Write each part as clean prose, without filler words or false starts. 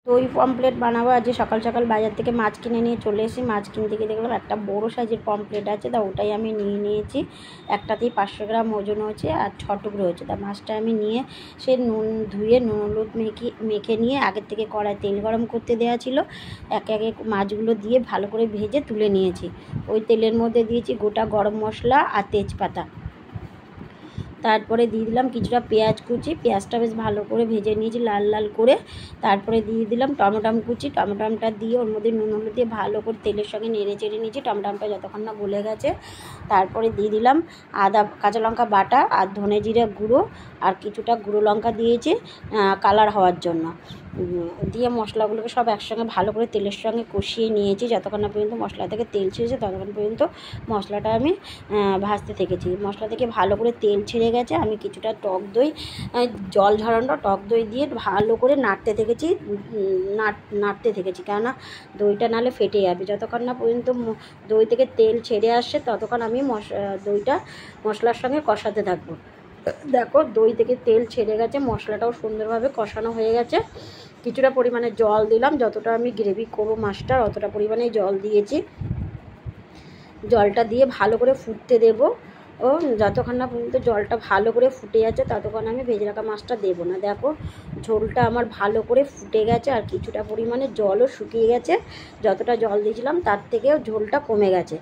দই পমফ্লেট বানাবো। আজ সকাল সকাল বাজার থেকে মাছ কিনে নিয়ে চলে এসেছি। মাছ কিনতে গিয়ে দেখলাম একটা বড়ো সাইজের পমফ্লেট আছে, তা ওটাই আমি নিয়ে নিয়েছি। একটাতেই 500 গ্রাম ওজন হয়েছে আর 6 টুকরো হয়েছে। তা মাছটা আমি নিয়ে সে নুন ধুয়ে নুন হলুদ মেখে নিয়ে আগের থেকে কড়াই তেল গরম করতে দেওয়া ছিল। একে একে মাছগুলো দিয়ে ভালো করে ভেজে তুলে নিয়েছি। ওই তেলের মধ্যে দিয়েছি গোটা গরম মশলা আর তেজপাতা। তারপরে দিয়ে দিলাম কিছুটা পেঁয়াজ কুচি। পেঁয়াজটা বেশ ভালো করে ভেজে নিয়েছি লাল লাল করে। তারপরে দিয়ে দিলাম টমেটো কুচি। টমেটোটা দিয়ে ওর মধ্যে নুন হলুদ দিয়ে ভালো করে তেলের সঙ্গে নেড়ে চেড়ে নিয়েছি টমেটোটা যতক্ষণ না গলে গেছে। তারপরে দিয়ে দিলাম আদা কাঁচা লঙ্কা বাটা আর ধনে জিরে গুঁড়ো আর কিছুটা গুঁড়ো লঙ্কা দিয়েছি কালার হওয়ার জন্য। দিয়ে মশলাগুলোকে সব একসঙ্গে ভালো করে তেলের সঙ্গে কষিয়ে নিয়েছি। যতক্ষণ না পর্যন্ত মশলা থেকে তেল ছেড়েছে ততক্ষণ পর্যন্ত মশলাটা আমি ভাজতে থেকেছি। মশলা থেকে ভালো করে তেল ছেড়ে গেছে। আমি কিছুটা টক দই জল ঝরানো টক দই দিয়ে ভালো করে নাড়তে থেকেছি কেননা দইটা নাহলে ফেটে যাবে। যতক্ষণ না পর্যন্ত দই থেকে তেল ছেড়ে আসছে ততক্ষণ আমি দইটা মশলার সঙ্গে কষাতে থাকবো। দেখো দই থেকে তেল ছেড়ে গেছে, মশলাটাও সুন্দরভাবে কষানো হয়ে গেছে। কিছুটা পরিমাণে জল দিলাম, যতটা আমি গ্রেভি করবো মাছটার অতটা পরিমাণে জল দিয়েছি। জলটা দিয়ে ভালো করে ফুটতে দেবো ও যতক্ষণ না পর্যন্ত জলটা ভালো করে ফুটে যাচ্ছে ততক্ষণ আমি ভেজে রাখা মাছটা দেবো না। দেখো ঝোলটা আমার ভালো করে ফুটে গেছে আর কিছুটা পরিমাণে জলও শুকিয়ে গেছে। যতটা জল দিয়েছিলাম তার থেকেও ঝোলটা কমে গেছে।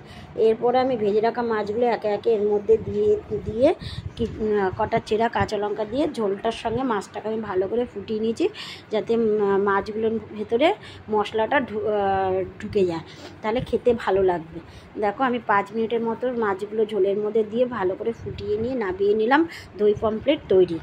এরপরে আমি ভেজে রাখা মাছগুলো একে একে এর মধ্যে দিয়ে কটা চেরা কাঁচা লঙ্কা দিয়ে ঝোলটার সঙ্গে মাছটাকে আমি ভালো করে ফুটিয়ে নিয়েছি যাতে মাছগুলোর ভেতরে মশলাটা ঢুকে যায়, তাহলে খেতে ভালো লাগবে। দেখো আমি 5 মিনিটের মতো মাছগুলো ঝোলের মধ্যে দিয়ে ভালো করে ফুটিয়ে নিয়ে নামিয়ে নিলাম। দই পমফ্লেট তৈরি।